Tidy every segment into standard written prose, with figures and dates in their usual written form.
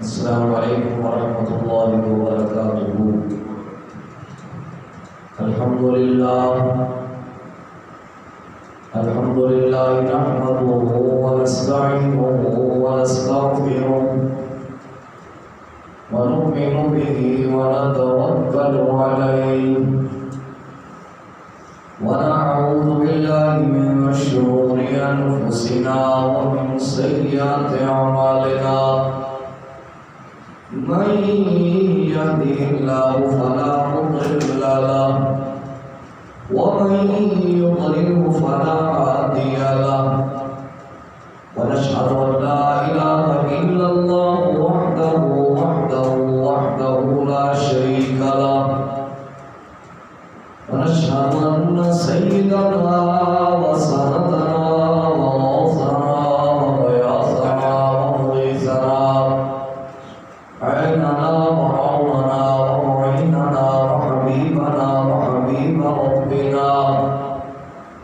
السلام علیکم ورحمۃ اللہ وبرکاتہ۔ الحمدللہ نحمده ونستعینه ونستغفره ونؤمن به ونتوکل علیہ ونعوذ باللہ من شرور انفسنا ومن سیئات اعمالنا، من يهده الله فلا مضل له ومن يضلل فلا هادي له، ونشهد ان لا اله الا الله وحده لا شريك له، ونشهد ان سيدنا وسندنا وغوثنا وغياثنا ومغيثنا عيننا وعوننا ومعيننا وحبيبنا وحبيب ربنا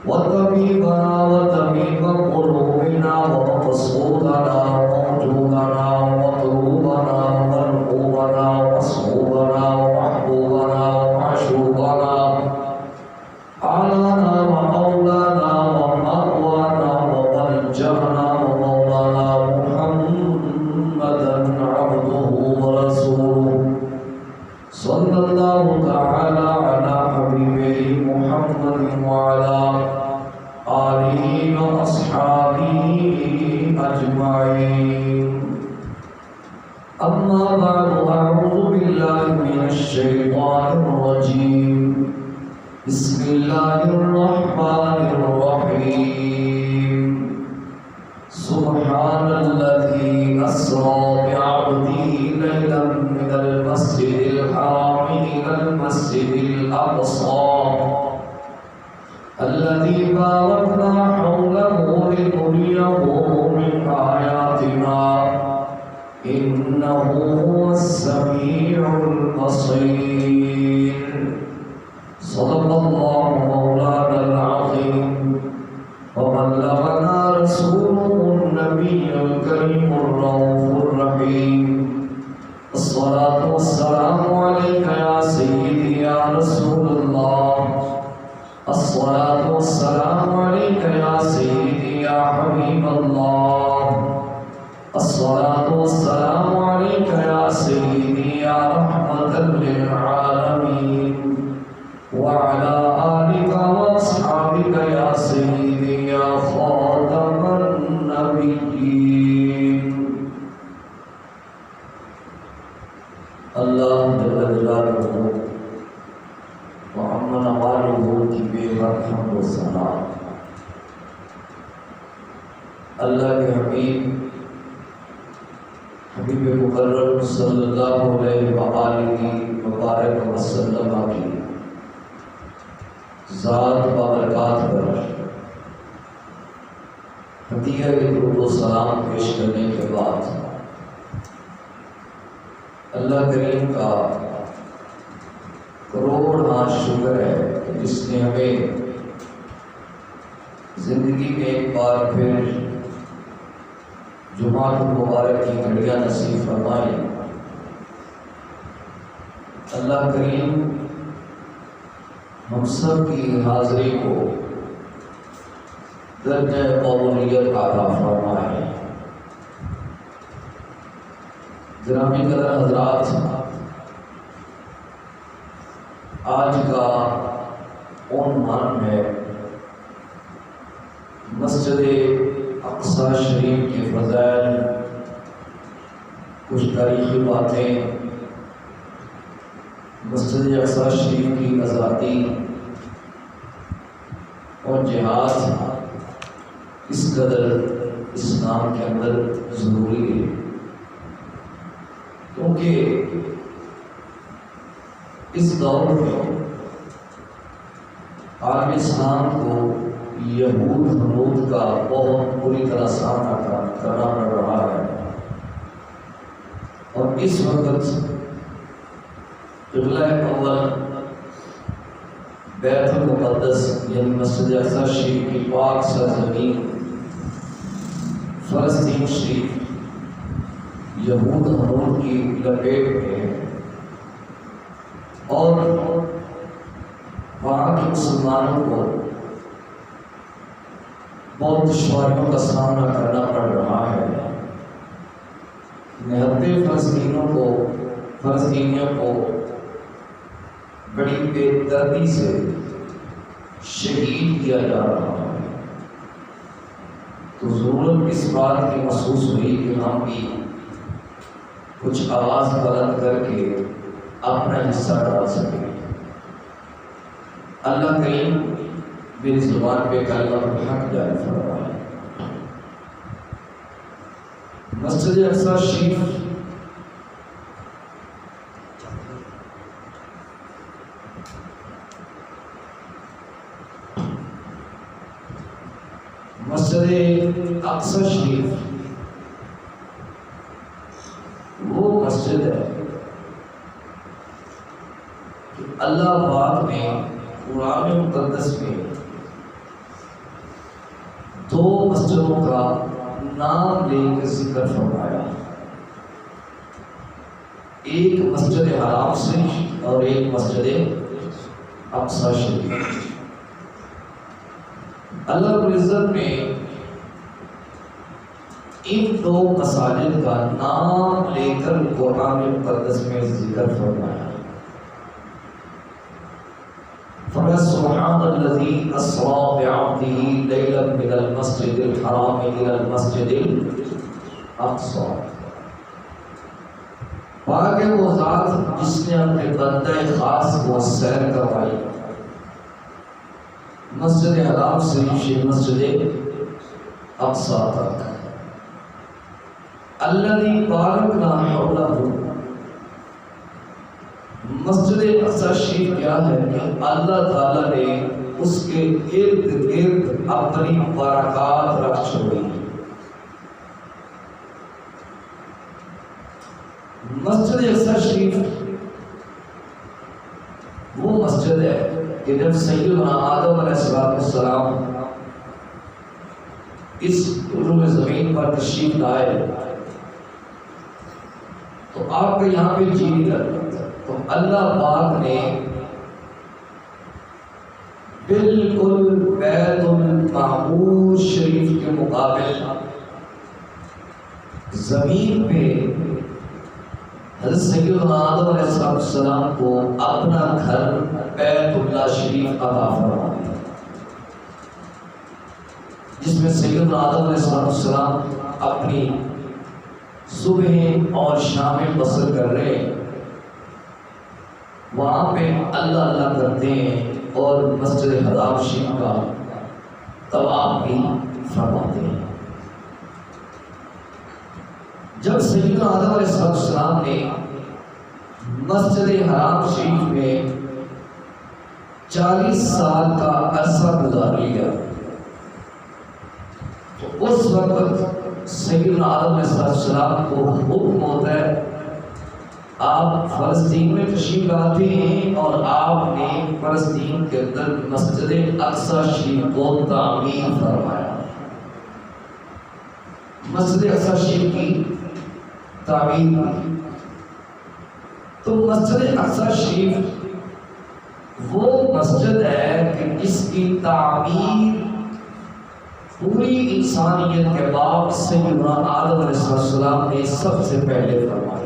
وطبيبنا وطبيب قلوبنا ومقصودنا وموجودنا ومطلوبنا ومرقوبنا ومصحوبنا ومحبوبنا ومعشوقنا أعلانا ومولانا ومأوانا وملجأنا ومولانا محمدا عبده ورسوله، صلى الله تعالى على حبيبه محمد وعلى آله وأصحابه أجمعين. أما بعد، أعوذ بالله من الشيطان الرجيم. بسم الله الرحمن الرحيم. سبحان الذي أسرى بعبده ليلا من المسجد الحرام إلى المسجد الأقصى الذي باركنا حوله لنريه من آياتنا إنه هو السميع البصير. صدق الله مولانا العظيم وبلغنا رسوله النبي الكريم الرؤوف الرحيم. الصلاة والسلام عليك يا سيدي يا رسول الله، الصلاة والسلام عليك يا سيدي يا حبيب الله، الصلاة والسلام عليك يا سيدي يا رحمة للعالمين، وعلى آلك وأصحابك يا سيدي يا خاتم النبيين. اللہ جل جلالہ وعم نوالہ کی بے حد حمد و ثنا، اللہ کے حبیب مکرم صلی اللہ علیہ وآلہ وبارک وسلم کی ذات بابرکات پر ہدیہ درود و سلام پیش کرنے کے بعد اللہ کریم کا کروڑ ہاں شکر ہے جس نے ہمیں زندگی میں ایک بار پھر جمعۃ المبارک کی گھڑیاں نصیب فرمائی. اللہ کریم ہم سب کی حاضری کو درجہ قبولیت عطا فرمائے. گرامی قدر حضرات، آج کا عنوان ہے مسجد اقصی شریف کے فضائل، کچھ تاریخی باتیں، مسجد اقصی شریف کی آزادی اور جہاد اس قدر اسلام کے اندر ضروری ہے، کیونکہ اس دور میں عالم اسلام کو یہود حنود کا بہت بری طرح سامنا کرنا پڑ رہا ہے، اور اس وقت قبلہ اول بیت المقدس یعنی مسجد اقصی شریف کی پاک سرزمین فلسطین شریف یہود ہنود کی لپیٹ میں اور وہاں کے مسلمانوں کو بہت دشواریوں کا سامنا کرنا پڑ رہا ہے۔ نہتے فلسطینیوں کو بڑی بے دردی سے شہید کیا جا رہا ہے، تو ضرورت اس بات کی محسوس ہوئی کہ ہم بھی کچھ آواز بلند کر کے اپنا حصہ ڈال سکیں۔ اللہ کریم میری زبان پہ کلمہ حق جاری فرمائے۔ مسجد اقصی شریف اقصی شریف وہ مسجد ہے کہ اللہ پاک نے قرآن مقدس میں دو مسجدوں کا نام لے کے ذکر فرمایا، ایک مسجد حرام شریف اور ایک مسجد اقصی شریف۔ اللہ رب العزت نے ان دو مساجد کا نام لے کر قرآن مقدس میں ذکر فرمایا۔ فرمایا سبحان الذی اسری بعبدہ لیلا من المسجد الحرام الی المسجد الاقصی۔ پاک ہے وہ ذات جس نے اپنے بندہ خاص کو سیر کروائی مسجد حرام شریف سے مسجد اقصی تک۔ الذی بارکنا حولہ، مسجد اقصی شریف کیا ہے کہ اللہ تعالیٰ نے اس کے ارد گرد اپنی برکات رکھ چھوڑی۔ مسجد اقصی شریف وہ مسجد ہے کہ جب سیدنا آدم علیہ السلام اس روح زمین پر تشریف لائے تو آپ کا یہاں پہ جی نہیں لگتا، تو اللہ پاک نے بالکل بیت المعمور شریف کے مقابل زمین پہ حضرت سیدنا آدم علیہ السلام کو اپنا گھر بیت اللہ شریف عطا فرما دیا، جس میں سیدنا آدم علیہ السلام اپنی صبح اور شام بسر کر رہے ہیں، وہاں پہ اللہ اللہ کرتے ہیں اور مسجد حرام شریف کا طواف بھی فرماتے ہیں۔ جب سیدنا آدم علیہ السلام نے مسجد حرام شریف میں 40 سال کا عرصہ گزار لیا، تو اس وقت سیدنا آدم علیہ السلام کو حکم ہوتا ہے آپ فلسطین میں تشریف لاتے ہیں اور آپ نے فلسطین کے اندر مسجد اقصی شریف کو تعمیر فرمایا۔ مسجد اقصی شریف کی تعمیر کی، تو مسجد اقصی شریف وہ مسجد ہے کہ جس کی تعمیر پوری انسانیت کے باپ سیدنا آدم علیہ السلام نے سب سے پہلے فرمائی۔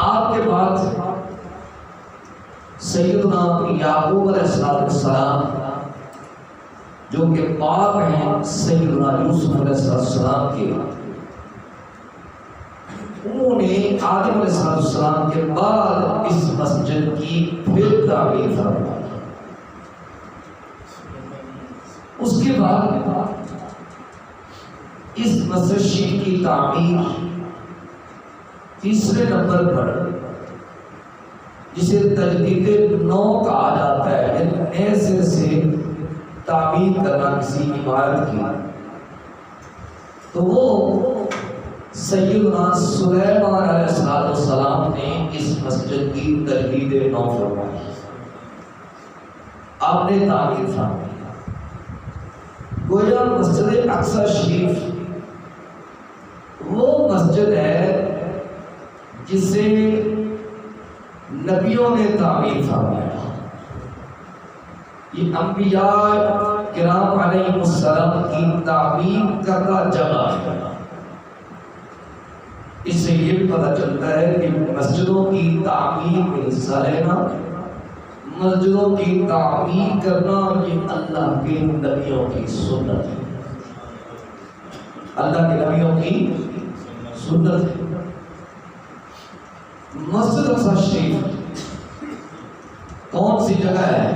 آپ کے بعد سیدنا یعقوب علیہ السلام جو کہ باپ ہیں سیدنا یوسف علیہ السلام کے، انہوں نے آدم علیہ السلام کے بعد اس مسجد کی پھر تعمیر فرمائی۔ اس کے بعد اس مسجد شریف کی تعمیر تیسرے نمبر پر جسے تجدید نو کہا جاتا ہے، یعنی نئے سر سے تعمیر کرنا کسی عمارت کی، تو وہ سیدنا سلیمان علیہ السلام نے اس مسجد کی تجدید نو فرمائی، آپ نے تعمیر فرمائی۔ گویا مسجد اقصی شریف نبیوں نے تعمیر فرمایا. یہ انبیاء کرام علیہ السلام کی تعمیر کردہ جگہ ہے. اس سے یہ پتہ چلتا ہے کہ مسجدوں کی تعمیر میں حصہ لینا، مسجدوں کی تعمیر کرنا، یہ اللہ کے نبیوں کی سنت ہے. اللہ کے نبیوں کی سنت ہے. مسجد اقصی شریف کون سی جگہ ہے؟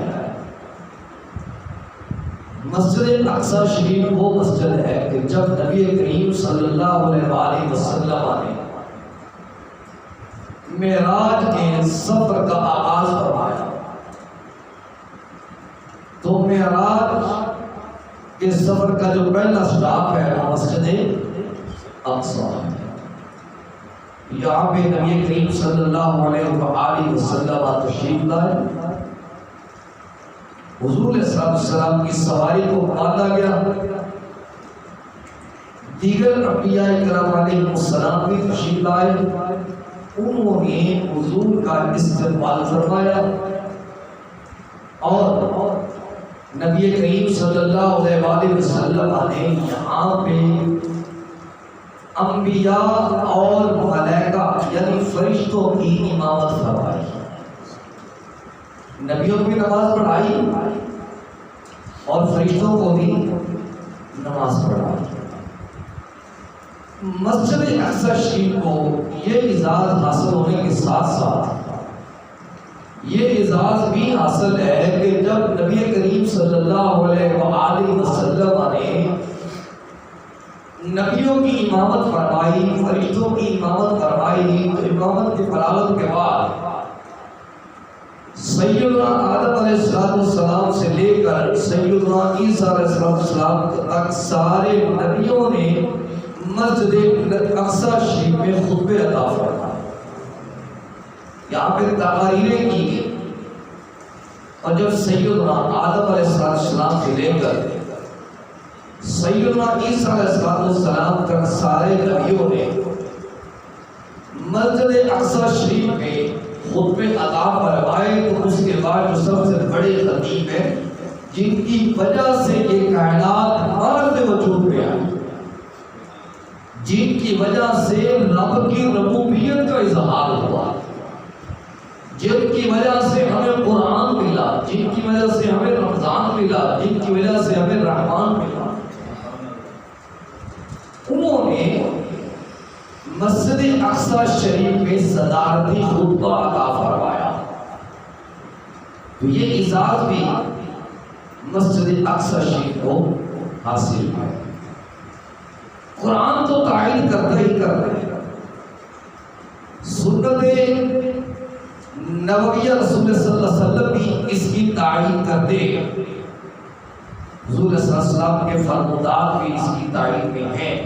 مسجد اقصی شریف وہ مسجد ہے کہ جب نبی کریم صلی اللہ علیہ وآلہ وسلم نے معراج کے سفر کا آغاز فرمایا تو معراج کے سفر کا جو پہلا سٹاپ ہے وہ مسجد اقصی ہے. یہاں پہ نبی کریم صلی اللہ علیہ وآلہ وسلم تشریف لائے. حضور صلی اللہ علیہ وسلم کی سواری کو باندھا گیا. دیگر انبیاء کرام علیہ السلام بھی تشریف لائے. انہوں نے حضور کا استقبال فرمایا اور نبی کریم صلی اللہ علیہ وآلہ وسلم نے یہاں پہ انبیاء اور ملائکہ یعنی فرشتوں کی امامت فرمائی. نبیوں کو بھی نماز پڑھائی اور فرشتوں کو بھی نماز پڑھائی. مسجد اقصی شریف کو یہ اعزاز حاصل ہونے کے ساتھ ساتھ یہ اعزاز بھی حاصل ہے کہ جب نبی کریم صلی اللہ علیہ وآلہ وسلم نے نبیوں کی امامت فرمائی، فرشتوں کی امامت فرمائی، تو امامت کی فراغت کے بعد سیدنا آدم علیہ السلام سے لے کر سیدنا عیسیٰ علیہ السلام تک سارے نبیوں نے مسجد اقصی شریف میں خطبے عطا فرمائے. یہاں پہ تقاریریں کی گئی اور جب سیدنا آدم علیہ السلام سے لے کر سیدنا عیسیٰ علیہ السلام تک سارے نبیوں نے مسجد اقصی شریف میں خطبے عطا فرمائے، تو اس کے بعد جو سب سے بڑے خطیب ہیں جن کی وجہ سے یہ کائنات مرد وجود میں آئی، جن کی وجہ سے رب کی ربوبیت کا اظہار ہوا، جن کی وجہ سے ہمیں قرآن ملا، جن کی وجہ سے ہمیں رمضان ملا، جن کی وجہ سے ہمیں رحمان ملا، انہوں نے مسجد اقصی شریف میں صدارتی خطبہ عطا فرمایا. تو یہ اعزاز بھی مسجد اقصی شریف کو حاصل ہے. قرآن تو تائید کرتا ہی کرتا ہے، سنت نبویہ رسول صلی اللہ علیہ وسلم بھی اس کی تائید کرتے ہیں. حضور صلی اللہ علیہ وسلم کے فرمودات بھی اس کی تائید میں ہیں.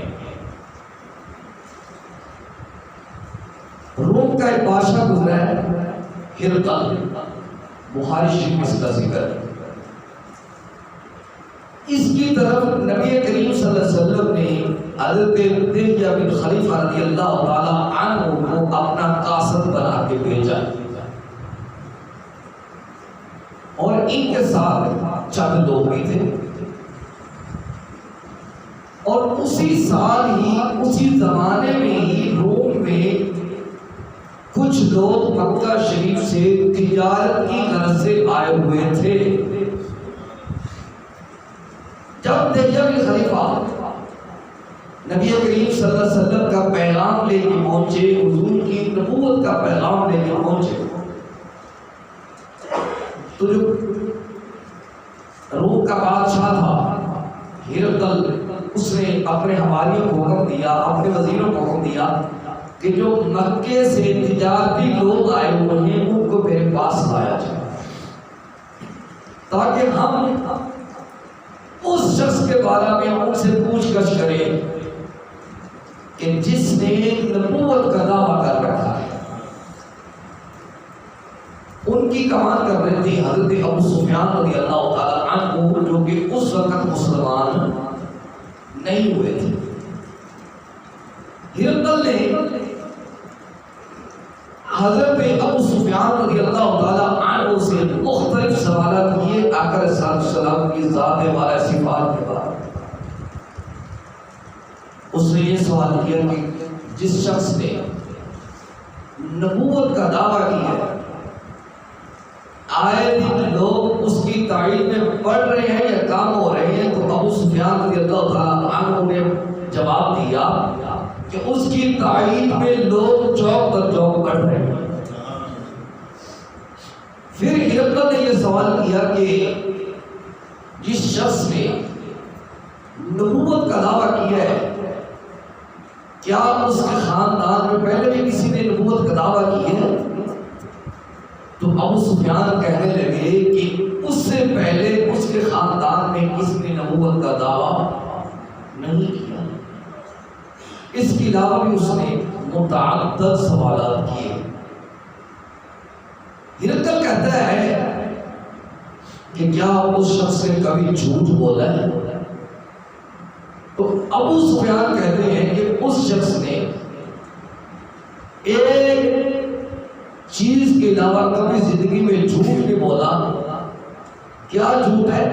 روم کا ایک بادشاہ گزرا ہے ہرقل، بخاری شریف میں اس کا ذکر ہے. اس کی طرف نبی کریم صلی اللہ علیہ وسلم نے حضرت دہیہ بن خلیفہ رضی اللہ تعالی عنہ کو اپنا قاصد بنا کے بھیجا اور ان کے ساتھ چند لوگ بھی تھے. اور اسی سال ہی اسی زمانے میں ہی روم میں کچھ لوگ مکہ شریف سے تجارت کی غرض سے آئے ہوئے تھے. جب دہیہ بن خلیفہ نبی کریم صلی اللہ علیہ وسلم کا پیغام لے کے پہنچے، حضور کی نبوت کا پیغام لے کے پہنچے، تو جو روم کا بادشاہ تھا ہرقل، اس نے اپنے حواریوں کو حکم دیا، اپنے وزیروں کو حکم دیا کہ جو مکے سے تجارتی لوگ آئے ہوئے ہیں ان کو میرے پاس لایا جائے تاکہ ہم اس شخص کے بارے میں ان سے پوچھ گچھ کریں کہ جس نے نبوت کا دعویٰ کر رکھا ہے. ان کی کمان کر رہے تھے حضرت ابو سفیان رضی اللہ تعالی عنہ، جو کہ اس وقت مسلمان نہیں ہوئے تھے. ہرقل نے حضرت ابو سفیان رضی اللہ تعالیٰ عنہ سے مختلف سوالات کیے آقا صلی اللہ علیہ وسلم کی ذات والا صفات کے بارے میں۔ اس نے یہ سوال کیا کہ جس شخص نے نبوت کا دعویٰ کیا ہے، آئے دن لوگ اس کی تائید میں پڑھ رہے ہیں یا کام ہو رہے ہیں، تو ابو سفیان رضی اللہ تعالیٰ عنہ نے جواب دیا کہ اس کی تائید میں لوگ چوک پر چوک پڑھ رہے ہیں۔ پھر ہرقل نے یہ سوال کیا کہ جس شخص نے نبوت کا دعویٰ کیا ہے، کیا اس کے خاندان میں پہلے بھی کسی نے نبوت کا دعویٰ کیا ہے؟ تو ابو سفیان کہنے لگے کہ اس سے پہلے اس کے خاندان میں کسی نے نبوت کا دعویٰ نہیں کیا۔ اس کے علاوہ بھی اس نے متعدد سوالات کیے۔ ہرقل کہتا ہے کہ کیا اس شخص نے کبھی جھوٹ بولا ہے؟ تو ابو سفیان کہتے ہیں کہ اس شخص نے ایک چیز کے علاوہ کبھی زندگی میں جھوٹ نہیں بولا۔ کیا جھوٹ ہے؟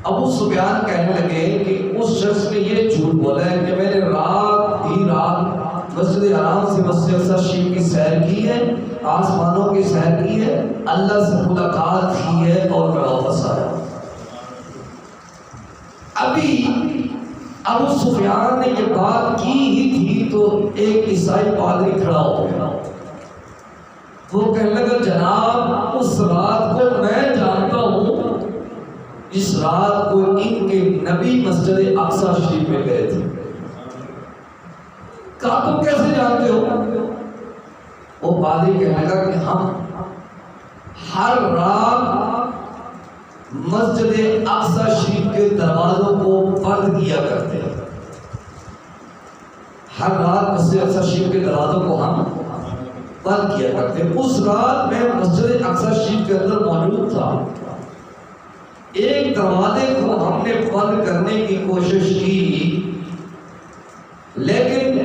ابو سفیان کہنے لگے کہ اس شخص نے یہ جھوٹ بولا ہے کہ میں نے رات ہی رات مسجد حرام سے مسجد اقصی شریف کی سیر کی ہے، آسمانوں کی سیر کی ہے، اللہ سے ملاقات کی ہے اور میں واپس آیا۔ ابھی ابو سفیان نے یہ بات کی ہی تھی تو ایک عیسائی پادری کھڑا ہو گیا۔ وہ کہنے لگا جناب اس رات کو میں جانتا ہوں جس رات کو ان کے نبی مسجد اقصی شریف میں گئے تھے۔ کہا تم کیسے جانتے ہو؟ وہ پادری کہنے لگا کہ ہم ہر رات مسجد اقصی شریف کے دروازوں کو بند کیا کرتے ہیں۔ ہر رات مسجد اقصی شریف کے دروازوں کو ہم بند کیا کرتے ہیں۔ اس رات میں مسجد اقصی شریف کے اندر موجود تھا۔ ایک دروازے کو ہم نے بند کرنے کی کوشش کی، لیکن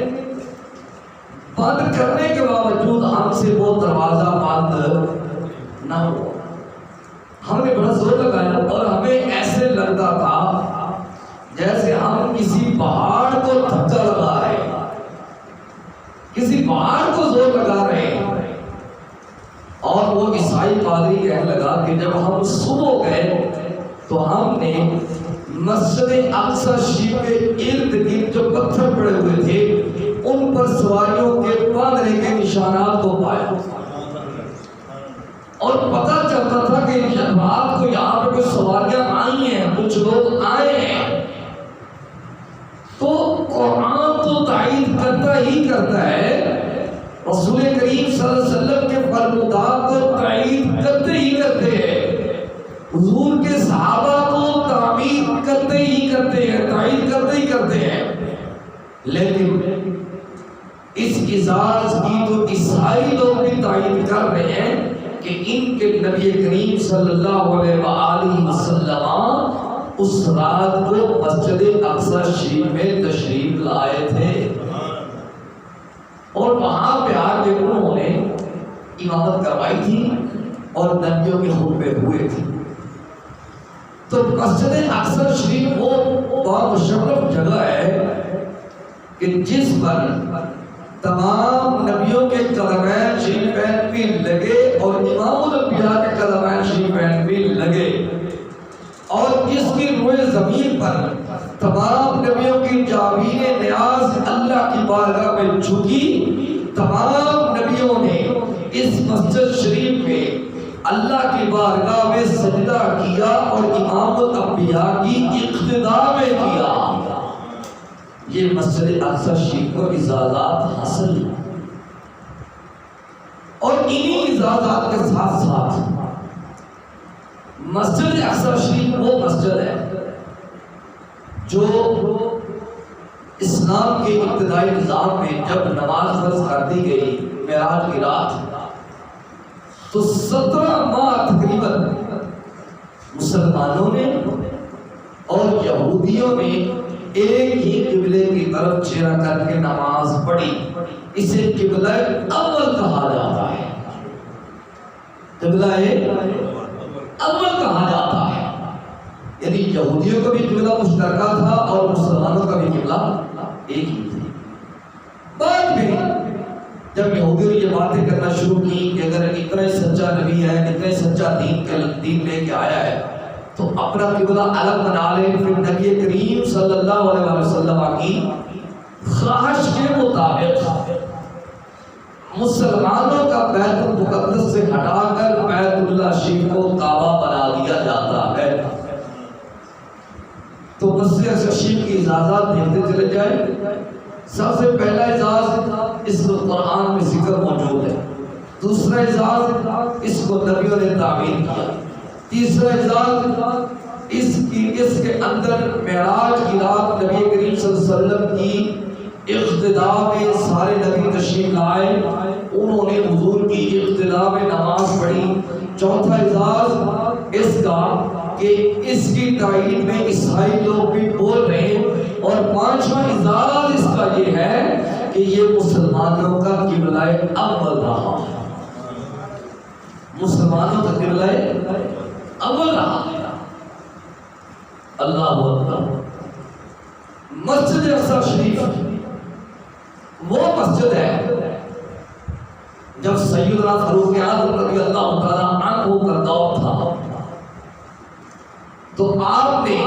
بند کرنے کے باوجود ہم سے وہ دروازہ بند نہ ہوا۔ ہم نے بڑا زور لگایا اور ہمیں ایسے لگتا تھا جیسے ہم کسی پہاڑ کو دھکا لگا رہے ہیں، کسی پہاڑ کو زور لگا رہے ہیں۔ اور وہ عیسائی پادری کہنے لگا کہ جب ہم صبح گئے تو ہم نے مسجد اقصی شریف کے ارد گرد جو پتھر پڑے ہوئے تھے ان پر سواریوں کے باندھنے کے نشانات کو پایا، اور پتہ چلتا تھا کہ رات کو یہاں پہ کوئی سواریاں آئی ہیں، کچھ لوگ آئے ہیں۔ تو قرآن تو تائید کرتا ہی کرتا ہے، رسول کریم صلی اللہ علیہ وسلم کے فرمودات کو تائید کرتے ہی کرتے ہیں، حضور کے صحابہ کو تعمیر کرتے ہی کرتے ہیں، تائید کرتے ہی کرتے ہیں۔ لیکن اس اعزاز کی تو عیسائی لوگ بھی تائید کر رہے ہیں کہ ان کے نبی کریم صلی اللہ علیہ وآلہ وسلم اس رات کو مسجد اقصی شریف میں تشریف لائے تھے، اور وہاں پہ آ کے انہوں نے امامت کروائی تھی اور نبیوں کے خطبے ہوئے تھے۔ تو مسجد اقصی شریف وہ بامشرف جگہ ہے کہ جس پر تمام نبیوں کے قدمین شریفین بھی لگے اور امام الانبیاء کے قدمین شریفین بھی لگے، اور جس کی روئے زمین پر تمام نبیوں کی جابین نیاز اللہ کی بارگاہ میں جھکی۔ تمام نبیوں نے اس مسجد شریف میں اللہ کی بارگاہ میں سجدہ کیا اور امام الانبیاء کی اقتداء میں کیا۔ یہ مسجد اقصی شریف کو اعزازات حاصل ہیں، اور انہی اعزازات کے ساتھ ساتھ مسجد اقصی شریف وہ مسجد ہے جو اسلام کے ابتدائی نظام میں جب نماز فرض کر دی گئی معراج کی رات، تو 17 ماہ تقریباً مسلمانوں نے اور یہودیوں نے ایک ہی قبلے کی طرف چہرہ کر کے نماز پڑھی، اسے قبلہ اول کہا جاتا ہے، قبلہ اول کہا جاتا ہے۔ یعنی یہودیوں کا بھی قبلہ مشترکہ تھا اور مسلمانوں کا بھی قبلہ ایک ہی تھا۔ بعد میں جب یہودیوں نے یہ باتیں کرنا شروع کی کہ اگر اتنا ہی سچا نبی ہے، اتنا ہی سچا دین لے کے آیا ہے تو اپنا قبلہ الگ بنا لے، پھر نبی کریم صلی اللہ علیہ وسلم کی خواہش کے مطابق مسلمانوں کا بیت المقدس سے ہٹا کر بیت اللہ شریف کو کعبہ بنا دیا جاتا ہے۔ تو مسجد شریف کی اجازت دیکھتے چلے جائیں۔ سب سے پہلا اعزاز اس کو قرآن میں ذکر موجود ہے، دوسرا اعزاز اس کو نبیوں نے تعمیر کیا، تیسرا اعزاز اس کے اندر معراج کی رات نبی کریم صلی اللہ علیہ وسلم کی اقتداء میں سارے نبی تشریف لائے، انہوں نے حضور کی اقتداء میں نماز پڑھی۔ چوتھا اعزاز اس کا کہ اس کی تائید میں عیسائی لوگ بھی بول رہے ہیں، اور پانچواں اعزاز اس کا یہ ہے کہ یہ مسلمانوں کا قبلہ اول رہا، مسلمانوں کا قبلہ اول رہا۔ اللہ اکبر۔ مسجد اقصی شریف وہ مسجد ہے جب سیدنا فاروق اعظم رضی اللہ تعالیٰ عنہ کا دور تھا تو آپ نے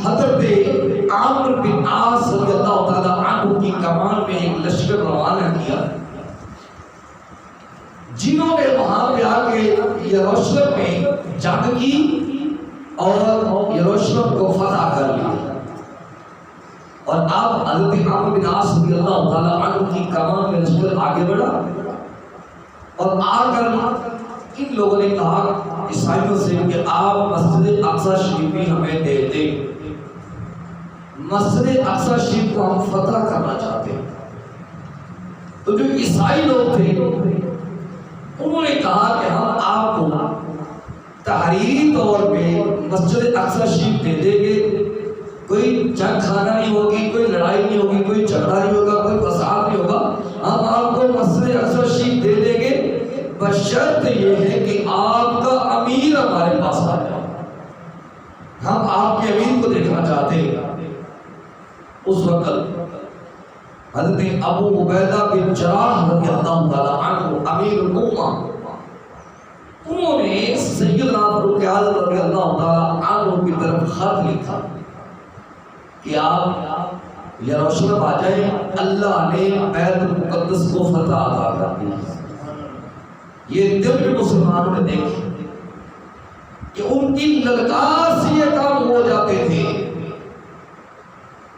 حضرت عامر بن عاص رضی اللہ تعالیٰ عنہ کی کمان میں ایک لشکر روانہ کیا، جنہوں نے وہاں پہ آ کے یروشلم میں جنگ کی اور یروشلم کو فتح کر لیا، اور آپ حضرت عامر بن عاص رضی اللہ تعالیٰ عنہ کی کمان میں لشکر آگے بڑھا، اور آ کر ان لوگوں نے کہا عیسائیوں سے کہ آپ مسجد اقصی شریف بھی ہمیں دے دیں، مسجد اقصی شریف کو ہم فتح کرنا چاہتے ہیں۔ تو جو عیسائی لوگ تھے انہوں نے کہا کہ ہم آپ کو تحریری طور پہ مسجد اقصی شریف دے دیں گے، کوئی جنگ خانہ نہیں ہوگی، کوئی لڑائی نہیں ہوگی، کوئی جھگڑا نہیں ہوگا، کوئی فساد نہیں ہوگا، ہم آپ کو مسجد اقصی شریف دے دیں گے، بشرط یہ ہے کہ آپ کا امیر ہمارے پاس آ جائے، ہم آپ کے امیر کو دیکھنا چاہتے ہیں۔ اس وقت حضرت ابو عبیدہ بن جراح رضی اللہ تعالیٰ عنہ امیر الامہ، انہوں نے سیدنا فاروق اعظم رضی اللہ تعالیٰ عنہ کی طرف خط لکھا کہ آپ یروشلم آ جائیں، اللہ نے بیت المقدس کو فتح عطا کر دیا۔ یہ دل میں مسلمانوں نے دیکھی کہ ان کی للکار سے یہ کام ہو جاتے تھے،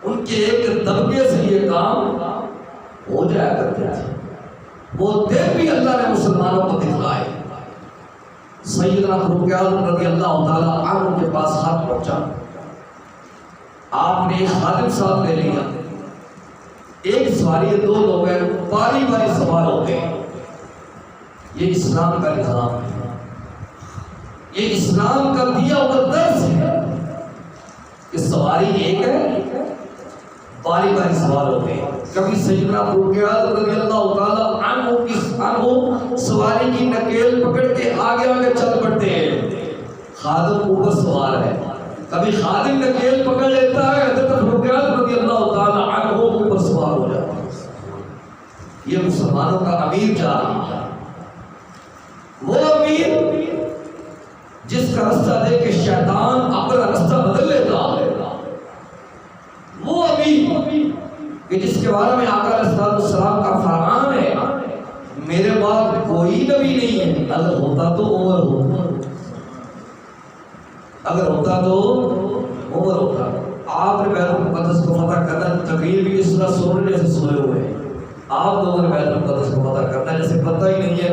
ان کے ایک دبکے سے یہ کام ہو جایا کرتے تھے، وہ دل بھی اللہ نے مسلمانوں کو دکھلائے۔ سیدنا فاروق اعظم رضی اللہ تعالیٰ عنہ کے پاس خط پہنچا، آپ نے ایک خادم ساتھ لے لیا، ایک سواری دو لوگ ہیں، باری باری سوار ہوتے ہیں۔ یہ اسلام کا نظام ہے، یہ اسلام کا دیا ہوا درس ہے کہ سواری ایک ہے، باری باری سوار ہوتے ہیں۔ کبھی سیدنا فاروق اعظم رضی اللہ تعالیٰ عنہ سواری کی نکیل پکڑ کے آگے آگے چل پڑتے ہیں، خادم اوپر سوار ہے، کبھی خادم نکیل پکڑ لیتا ہے، حضرت فاروق اعظم رضی اللہ تعالیٰ عنہ اوپر سوار ہو جاتا ہے۔ یہ مسلمانوں کا امیر جا رہا ہے، وہ امیر جس کا رستہ دے کے شیطان اپنا رستہ بدل لیتا ہے، وہ امیر کہ جس کے بارے میں آقا علیہ السلام کا فرمان ہے میرے بعد کوئی نبی نہیں ہے، اگر ہوتا تو عمر ہوتا، اگر ہوتا تو عمر ہوتا۔ آپ نے بیت المقدس کو فتح کرنا، تقریر بھی اس طرح سونے جیسے سوئے ہوئے ہیں، آپ لوگوں نے بیت المقدس کو فتح کرنا ہے جیسے پتہ ہی نہیں ہے،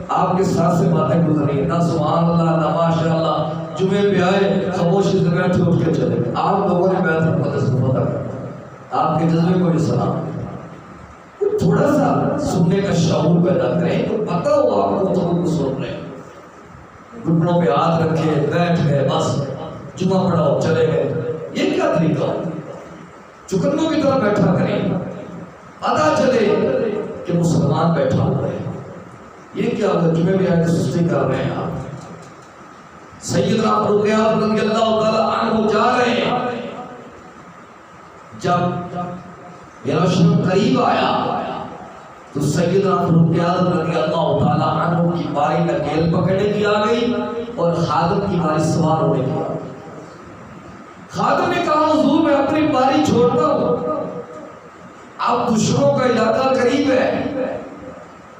آپ کے ساتھ سے باتیں گزر رہی ہیں، نہ سبحان اللہ نہ ماشاء اللہ، جمعے پہ آئے خاموشی سے بیٹھے اٹھ کے چلے گئے۔ آپ لوگوں نے بیت المقدس کو فتح کرنا، آپ کے جذبے کو بھی سلام، تھوڑا سا سننے کا شعور پیدا کریں، تو پتہ ہو آپ کو تو سن رہے ہیں، گھٹنوں پہ ہاتھ رکھے بیٹھ گئے، بس جمعہ پڑھاؤ چلے گئے، یہ کیا طریقہ؟ چکنوں کی طرح بیٹھا کریں، پتا چلے کہ مسلمان بیٹھا ہوا ہے. یہ کیا ہوگا؟ جمعے میں آئے تو سستی کر رہے ہیں آپ. سیدنا فاروق اعظم رضی اللہ تعالی عنہ جا رہے ہیں. جب یروشلم قریب آیا تو سیدنا فاروق اعظم رضی اللہ تعالی عنہ کی باری نکیل پکڑنے کی آ گئی اور خادم کی باری سوار ہونے کی. خادم نے کہا حضور میں اپنی باری چھوڑتا ہوں، اب دشمنوں کا علاقہ قریب ہے،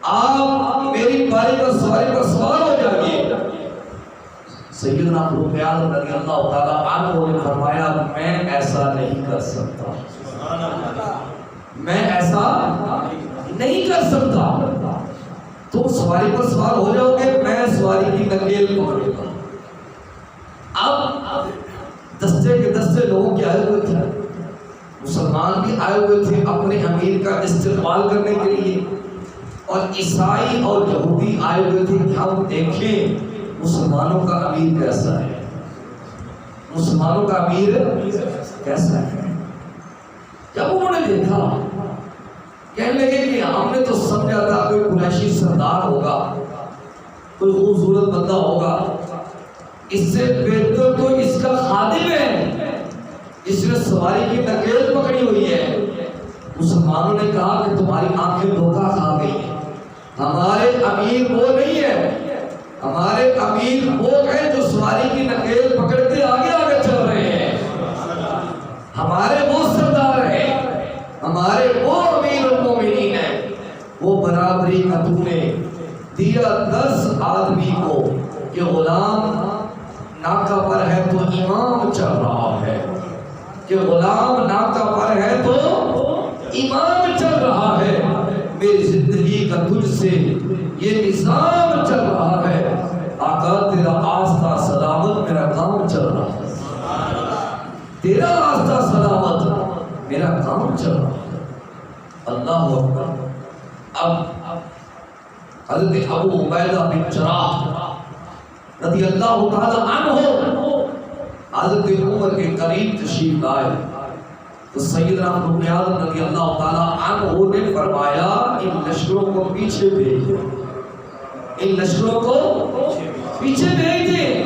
آپ میری باری پر سواری پر سوار ہو جائیے. سیدنا فاروق اعظم رضی اللہ تعالی عنہ نے فرمایا میں ایسا نہیں کر سکتا، میں ایسا نہیں کر سکتا. تم سواری پر سوار ہو جاؤ گے، میں سواری کی نکیل پکڑوں گا. اب دستے کے دستے لوگوں کے آئے ہوئے تھے، مسلمان بھی آئے ہوئے تھے اپنے امیر کا استقبال کرنے کے لیے، اور عیسائی اور یہودی آئے ہوئے تھے کہ ہم دیکھیں مسلمانوں کا امیر کیسا ہے، مسلمانوں کا امیر کیسا ہے. جب انہوں نے دیکھا کہنے لگے کہ ہم نے تو سمجھا تھا کوئی قریشی سردار ہوگا، کوئی خوبصورت بندہ ہوگا، اس سے بہتر تو اس کا خادم ہے، اس نے سواری کی نکیل پکڑی ہوئی ہے. مسلمانوں نے کہا کہ تمہاری آنکھیں دھوکہ کھا گئی ہیں، ہمارے امیر وہ نہیں ہے، ہمارے امیر وہ ہیں جو سواری کی نکیل پکڑ کے آگے آگے چل رہے ہیں، ہمارے وہ سردار ہیں، ہمارے وہ امیر المومنین ہیں. وہ برابری کا تو نے دیا 10 آدمی کو کہ غلام ناکہ پر ہے تو امام چل رہا ہے، کہ غلام ناکہ پر ہے تو امام چل رہا ہے. میری زندگی کا تجھ سے یہ نظام چل رہا ہے، آقا تیرا آستہ سلامت میرا کام چل رہا ہے، تیرا آستہ سلامت میرا کام چل رہا ہے. اللہ اکبر. اب حضرت ابو عبیدہ بن جراح رضی اللہ تعالی عنہ حضرت عمر کے قریب تشریف لائے تو سیدنا فاروق اعظم رضی اللہ تعالی عنہ نے فرمایا ان لشکروں کو پیچھے بھیج دیں، ان لشکروں کو پیچھے بھیج دیں.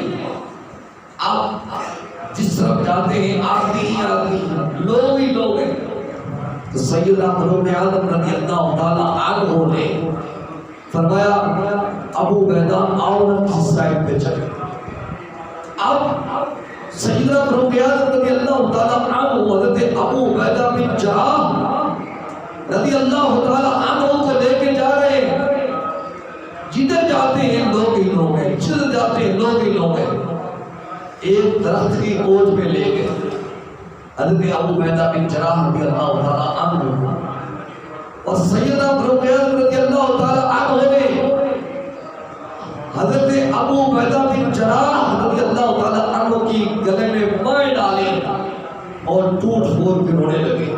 اب جس طرف جاتے ہیں آدمی ہی آدمی، لوگ ہی لوگ ہیں. تو سیدنا فاروق اعظم رضی اللہ تعالی عنہ نے فرمایا ابو عبیدہ آؤ نا کسی سائڈ پہ چلے. اب سیدنا فاروق اعظم رضی اللہ تعالی عنہ حضرت ابو عبیدہ بن جراح رضی اللہ تعالی عنہ کو لے کے جا رہے ہیں. جدھر جاتے ہیں لوگ ہی لوگ ہیں، جدھر جاتے ہیں لوگ ہی لوگ ہیں. ایک درخت کی اوٹ پہ لے گئے حضرت ابو عبیدہ بن جراح رضی اللہ تعالی عنہ، اور سیدنا فاروق اعظم رضی اللہ تعالی عنہ نے حضرت ابو عبیدہ بن جراح رضی اللہ تعالی عنہ کی گلے میں مائیں ڈالی اور ٹوٹ پھوٹ کے رونے لگے.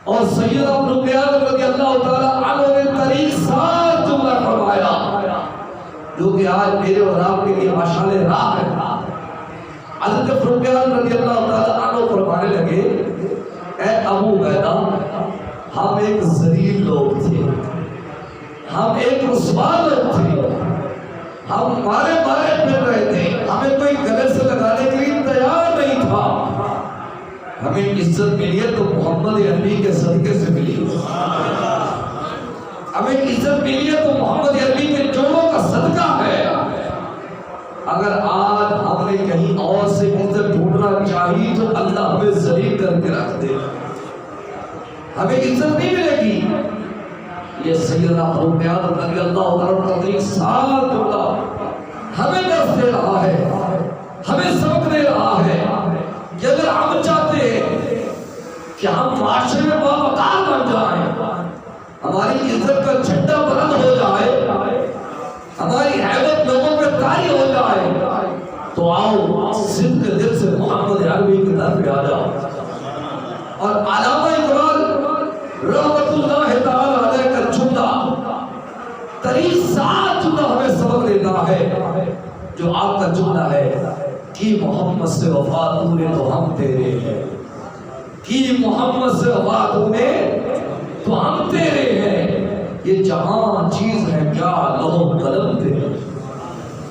اور سیدنا فاروق اعظم رضی اللہ تعالی عنہ نے طریق سار جملہ فرمایا جو کہ آج میرے اور آپ کے لیے مشعل راہ ہے. حضرت فاروق اعظم رضی اللہ تعالی عنہ فرمانے لگے اے ابو عبیدہ ہم ایک ذلیل لوگ تھے، ہم ایک رسوا لوگ تھے، ہم مارے پھر رہے تھے، ہمیں کوئی گلے سے لگانے کے لیے تیار نہیں تھا. ہمیں عزت ملی ہے تو محمد عربی کے صدقے سے ملی، ہمیں عزت ملی ہے تو محمد عربی کے جوڑوں کا صدقہ ہے. اگر آج ہم نے کہیں اور سے عزت ڈھونڈنا چاہیے تو اللہ ہمیں ذلیل کر کے رکھ دے، ہمیں عزت نہیں ملے گی. یہ سیدنا فاروق اعظم رضی اللہ تعالیٰ کا ایک سال جملہ ہمیں درس دے رہا ہے، ہمیں سبق دے رہا ہے کہ اگر ہم چاہتے ہیں کہ ہم معاشرے میں باوقار بن جائیں، ہماری عزت کا جھنڈا بلند ہو جائے، ہماری ہیبت لوگوں پہ طاری ہو جائے، تو آؤ صدق دل سے محمد عربی کے در پہ آ جاؤ. اور علامہ اقبال رحمت اللہ تعالی علیہ کا جملہ طریق سات جملہ ہمیں سبق دیتا ہے جو آپ کا جملہ ہے کہ محمد سے وفا تو نے تو ہم تیرے ہیں، کہ محمد سے وفا تو نے تو ہم تیرے ہیں، یہ جہاں چیز ہے کیا لوح قلم تیرے۔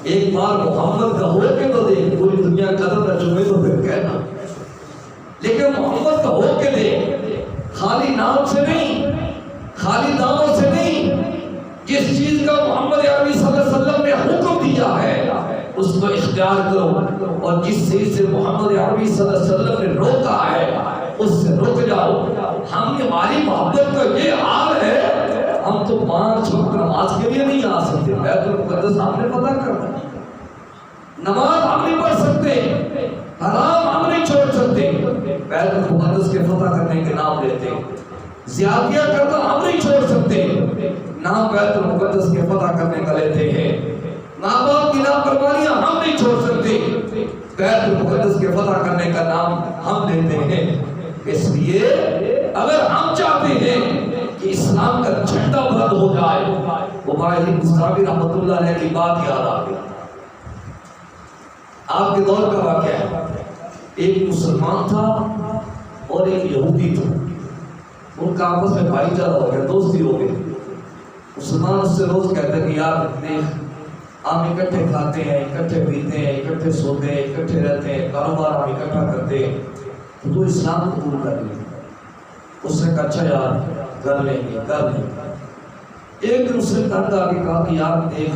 ایک بار محمد کا ہو کے تو دیکھ، پوری دنیا قدم نہ چومے تو پھر کہنا، لیکن محمد کا ہو کے دیکھ، خالی نام سے نہیں، خالی ناموں سے نہیں، جس چیز کا محمد عربی صلی اللہ علیہ وسلم نے حکم دیا ہے اس کو اختیار کرو، اور جس چیز سے محمد عربی صلی اللہ علیہ وسلم نے روکا ہے اس سے رک جاؤ۔ ہم ہماری محبت کا یہ حال ہے، ہم تو 5 وقت نماز کے لیے نہیں آ سکتے، بیت المقدس ہم نے پتہ کرنا، نماز ہم نہیں پڑھ سکتے، حرام ہم نہیں چھوڑ سکتے، بیت المقدس کے فتح کرنے کے نام لیتے، زیادتیاں کرنا ہم نہیں چھوڑ سکتے، نام بیت المقدس کے فتح کرنے کا لیتے ہیں، ماں باپ کی نافرمانیاں ہم نہیں چھوڑ سکتے، بیت المقدس کے فتح کرنے کا نام ہم لیتے ہیں۔ اس لیے اگر ہم چاہتے ہیں کہ اسلام کا جھنڈا بلند ہو جائے، مبارک مصطفی رحمۃ اللہ علیہ کی بات یاد آ گئی، آپ کے دور کا واقعہ ہے، ایک مسلمان تھا اور ایک یہودی تھا، ان کا آپس میں بھائی چارہ ہو گیا، دوستی ہو گئی۔ مسلمان اس سے روز کہتے ہیں کہ یار دیکھ ہم اکٹھے کھاتے ہیں، اکٹھے پیتے ہیں، اکٹھے سوتے ہیں، اکٹھے رہتے ہیں، کاروبار ہم اکٹھا کرتے ہیں، تو اسلام قبول کر لیں۔ اس نے کہا اچھا یار کر لیں گے، کر لیں گے۔ ایک دن اس نے تنگ آ کے کہا کہ یار دیکھ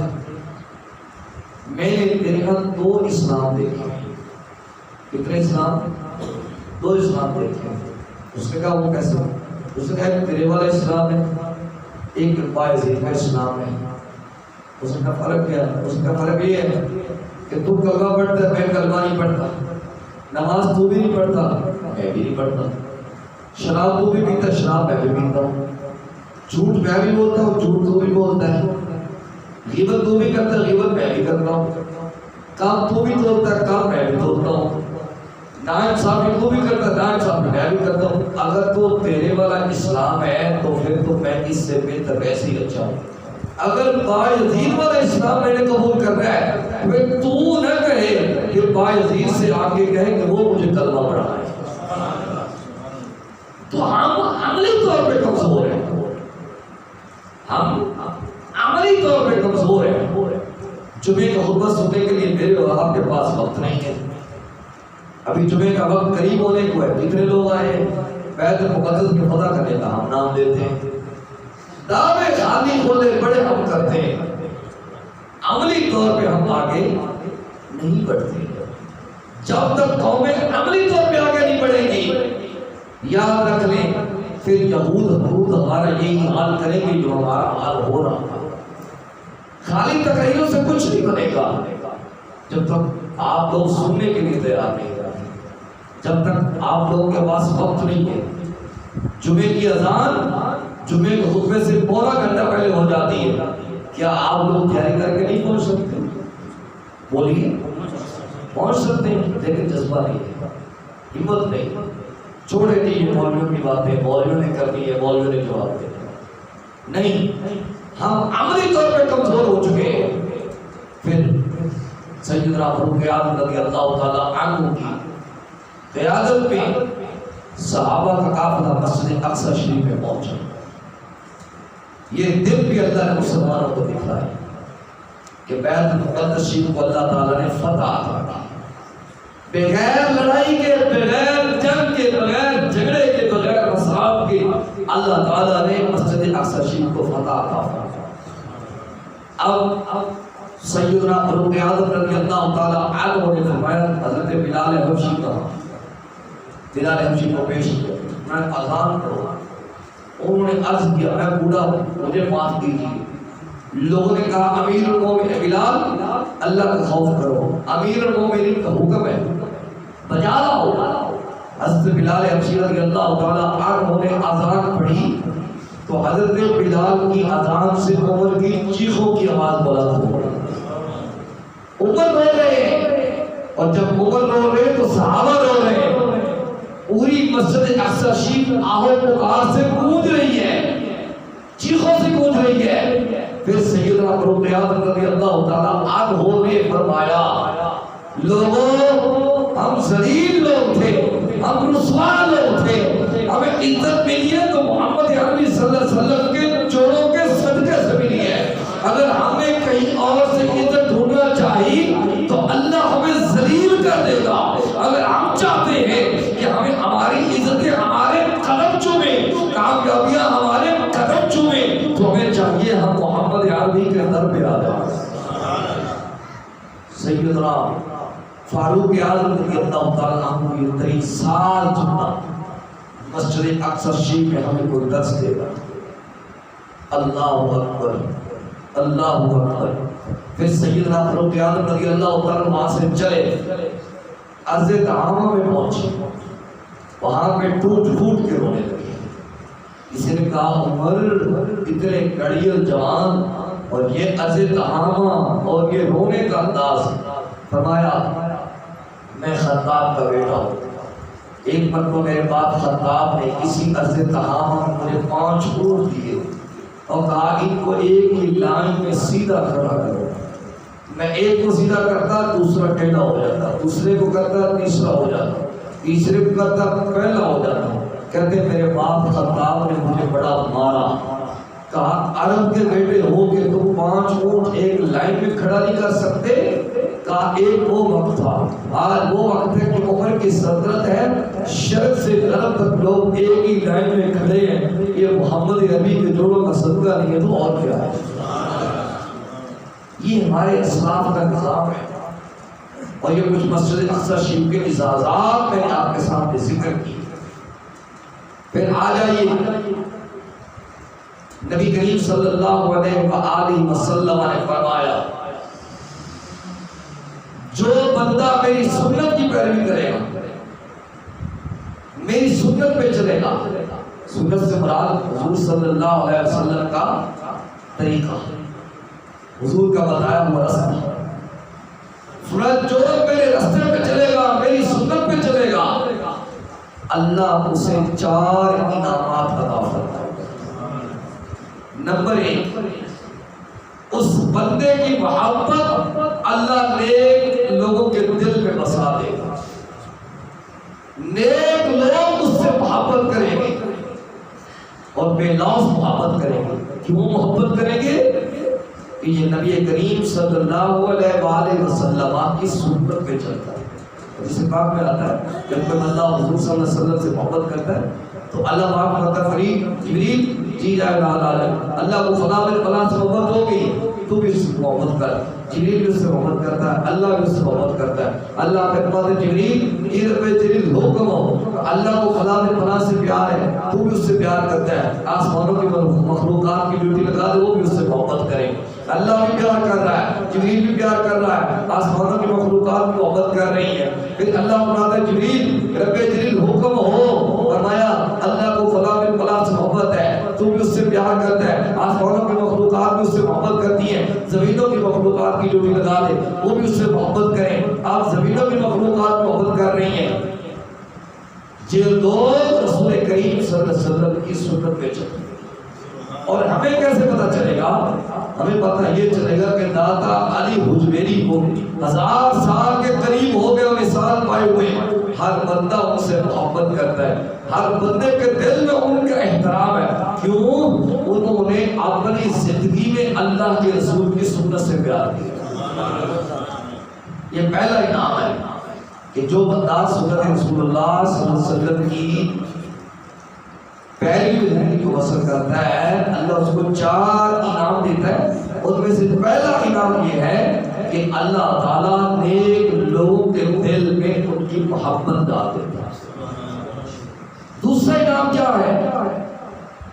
میں نے تیرے ہاں 2 اسلام دیکھے، کتنے اسلام؟ 2 اسلام دیکھے۔ اس نے کہا وہ کیسے؟ اس نے کہا تیرے والا اسلام ہے، ایک باعزید کا اسلام ہے۔ اس نے کہا فرق کیا؟ اس کا فرق یہ ہے کہ تو کلمہ پڑھتا ہے، میں کلمہ نہیں پڑھتا، نماز تو بھی نہیں پڑھتا، میں بھی نہیں پڑھتا، شراب تو بھی پیتا، شراب میں بھی پیتا ہوں، جھوٹ میں بھی بولتا ہوں، جھوٹ تو بھی بولتا ہے، غیبت تو بھی کرتا ہے، غیبت میں بھی کرتا ہوں، کام تو بھی توڑتا ہے، کام میں بھی توڑتا ہوں، ناانصافی تو بھی کرتا ہے، ناانصافی میں بھی کرتا ہوں۔ اگر تو تیرے والا اسلام ہے تو پھر تو میں اس سے بہتر ویسے ہی اچھا ہوں۔ اگر باعزید والا اسلام میں نے قبول کر رہا ہے پھر تو نہ کہے کہ باعزید سے آگے کہے کہ وہ مجھے کلمہ پڑھا ہے۔ تو ہم عملی طور پہ کمزور ہیں، ہم عملی طور پہ کمزور ہیں۔ جمعے کا خطبہ سننے کے لیے میرے اور آپ کے پاس وقت نہیں ہے، ابھی جمعے کا وقت قریب ہونے کو ہے، کتنے لوگ آئے بیت المقدس کے فتح کرنے کا ہم نام لیتے ہیں، دعوے خالی کھولے بڑے ہم کرتے ہیں، عملی طور پہ ہم آگے نہیں بڑھتے۔ جب تک قومیں عملی طور پہ آگے نہیں بڑھیں گی، یاد رکھ لیں پھر یہود ہمارا یہی حال کریں گے جو ہمارا حال ہو رہا ہے۔ خالی تقریروں سے کچھ نہیں بنے گا جب تک آپ لوگ سننے کے لیے تیار نہیں رہتے، جب تک آپ لوگوں کے پاس وقت نہیں ہے۔ جمعے کی اذان جمعے کے خطبے سے پورا گھنٹہ پہلے ہو جاتی ہے، کیا آپ لوگ تیاری کر کے نہیں پہنچ سکتے؟ بولیے پہنچ سکتے ہیں، لیکن جذبہ نہیں ہے، ہمت نہیں۔ چھوڑے نہیں یہ مولویوں کی باتیں، مولویوں نے کرنی ہے، مولویوں نے جواب دینا نہیں، ہم عملی طور پہ کمزور ہو چکے ہیں۔ پھر سیدنا فاروق اعظم رضی اللہ تعالیٰ عنہ کی قیادت میں صحابہ کا قافلہ مسجد اقصی شریف میں پہنچا۔ یہ دل بھی اللہ نے مسلمانوں کو دکھایا کہ بیت المقدس شریف کو اللہ تعالیٰ نے فتح عطا کی، بغیر لڑائی کے، بغیر جنگ کے، بغیر جھگڑے کے، بغیر مصائب کے اللہ تعالیٰ نے مسجد اقصی شریف کو فتح عطا فرمایا۔ اب سیدنا فاروق اعظم رضی اللہ تعالیٰ عنہ نے فرمایا، حضرت بلال حبشی کا، بلال حبشی کو پیش کیا، میں اذان کروں۔ انہوں نے عرض کیا میں بوڑھا ہوں، مجھے معاف کیجیے۔ لوگوں نے کہا امیر المومنین بلال اللہ کا خوف کرو، امیر المومنین کا حکم ہے، بجا لاؤ۔ حضرت بلال حبشی رضی اللہ تعالیٰ عنہ نے اذان پڑھی تو حضرت بلال کی اذان سے عمر کی چیخوں کی آواز بلند ہو گئی۔ عمر رو رہے، اور جب عمر رو رہے تو صحابہ رو رہے، پوری مسجد اقصی شریف آہو پکار سے گونج رہی ہے، چیخوں سے گونج رہی ہے۔ پھر سیدنا فاروق اعظم رضی اللہ تعالیٰ عنہ نے فرمایا لوگوں ذلیل لوگ تھے، ہم رسوا لوگ تھے، ہمیں عزت ملی ہے تو محمد عربی صلی اللہ علیہ وسلم کے جوڑوں کے صدقے سے ملی ہے۔ اگر ہمیں کہیں اور سے عزت ڈھونڈنا چاہیے تو اللہ ہمیں ذلیل کر دے گا۔ اگر ہم چاہتے ہیں کہ ہمیں ہماری عزتیں ہمارے قدم چومیں، کامیابیاں ہمارے قدم چومیں، تو ہمیں چاہیے ہم محمد عربی کے در پہ آ جائیں۔ سیدنا فاروق اعظم رضی اللہ تعالیٰ عنہ یہ 23 سال جتنا مسجد اقصی شریف میں ہمیں کوئی درس دے گا۔ اللہ اکبر، اللہ اکبر۔ پھر سیدنا فاروق اعظم رضی اللہ تعالیٰ وہاں سے چلے، عرض دعامہ میں پہنچے، وہاں پہ ٹوٹ پھوٹ کے رونے لگے۔ کسی نے کہا عمر اتنے کڑیل جوان اور یہ عرض دعامہ اور یہ رونے کا انداز۔ فرمایا میں خطاب کا بیٹا ہوں، ایک مرتبہ میرے باپ خطاب نے کسی عرض دعامہ مجھے 5 اونٹ دیے اور کہا ان کو ایک ہی لائن میں سیدھا کھڑا کرو۔ میں ایک کو سیدھا کرتا دوسرا ٹیڑھا ہو جاتا، دوسرے کو کرتا تیسرا ہو جاتا، تیسرے کو کرتا پہلا ہو جاتا۔ کہتے میرے باپ خطاب نے مجھے بڑا مارا، کہا عرب کے بیٹے ہو کہ تم 5 اونٹ ایک لائن میں کھڑا نہیں کر سکتے؟ کہا ایک وہ وقت تھا، آج وہ وقت ہے کہ عمر کی سلطنت ہے، شرق سے غرب تک لوگ ایک ہی لائن میں کھڑے ہیں، یہ محمد عربی کے جوڑوں کا صدقہ نہیں ہے تو اور کیا ہے؟ یہ ہمارے اسلام کا نظام ہے۔ اور یہ کچھ مسجد اقصی شریف کے اعزازات میں نے آپ کے سامنے ذکر کی۔ پھر آ جائیے نبی کریم صلی اللہ علیہ وآلہ وسلم نے فرمایا جو بندہ میری سنت کی پیروی کرے گا، میری سنت پہ چلے گا، سنت سے مراد حضور صلی اللہ علیہ وسلم کا طریقہ، حضور کا بتایا ہوا راستہ، جو میرے راستے پہ چلے گا، میری سنت پہ چلے گا، اللہ اسے 4 انعامات عطا فرمائے گا۔ نمبر 1، اس بندے کی محبت اللہ نیک لوگوں کے دل میں بسا دے گا۔ نیک لوگ اس سے محبت کریں گے اور بے لوث محبت کریں گے۔ کیوں محبت کریں گے؟ کہ یہ نبی کریم صلی اللہ علیہ وآلہ وسلم کی سنت پہ چلتا ہے۔ جسے پاک میں آتا ہے جب کوئی بندہ حضور صلی اللہ علیہ وسلم سے محبت کرتا ہے تو اللہ پاک فرماتا ہے فرید جبریل جی جائے گا اللہ کو فلاں بن فلاں سے محبت ہوگی تو بھی اس سے محبت کر، جبریل بھی اس سے محبت کرتا ہے، اللہ بھی اس سے محبت کرتا ہے۔ اللہ فرماتا ہے جبریل حکم ہو، اللہ کو فلاں بن فلاں سے پیار ہے تو بھی اس سے پیار کرتا ہے، آسمانوں کی مخلوقات کی ڈیوٹی لگا دے وہ بھی اس سے محبت کریں۔ اللہ بھی پیار کر رہا ہے، جبریل بھی پیار کر رہا ہے، آسمانوں کی مخلوقات بھی محبت کر رہی ہے۔ پھر اللہ فرماتا ہے جبریل حکم ہو، فرمایا اللہ کو فلاں بن فلاں سے محبت ہے تو بھی اس سے پیار کرتا ہے، آسمانوں کی مخلوقات بھی اس سے محبت کرتی ہیں، زمینوں کی مخلوقات کی ڈیوٹی لگا دے وہ بھی اس سے محبت کریں۔ آپ زمینوں کی مخلوقات محبت کر رہی ہیں، یہ لوگ رسول کریم صلی اللہ علیہ وسلم کی سنت پہ چلتے ہیں۔ اور ہمیں کیسے پتہ چلے گا؟ ہمیں پتہ یہ چلے گا کہ داتا علی حجویری کو 1000 سال کے قریب ہو گئے اور وصال پائے ہوئے، ہر بندہ ان سے محبت کرتا ہے، ہر بندے کے دل میں ان کا احترام ہے۔ کیوں؟ انہوں نے اپنی زندگی میں اللہ کے رسول کی سنت سے پیار کیا۔ یہ پہلا انعام ہے کہ جو بندہ سنت رسول اللہ صلی اللہ علیہ وسلم کی پیروی زندگی کو بسر کرتا ہے، اللہ اس کو 4 انعام دیتا ہے۔ ان میں سے پہلا انعام یہ ہے کہ اللہ تعالیٰ نیک لوگوں کے دل میں ان کی محبت ڈال دیتا ہے۔ دوسرا انعام کیا ہے؟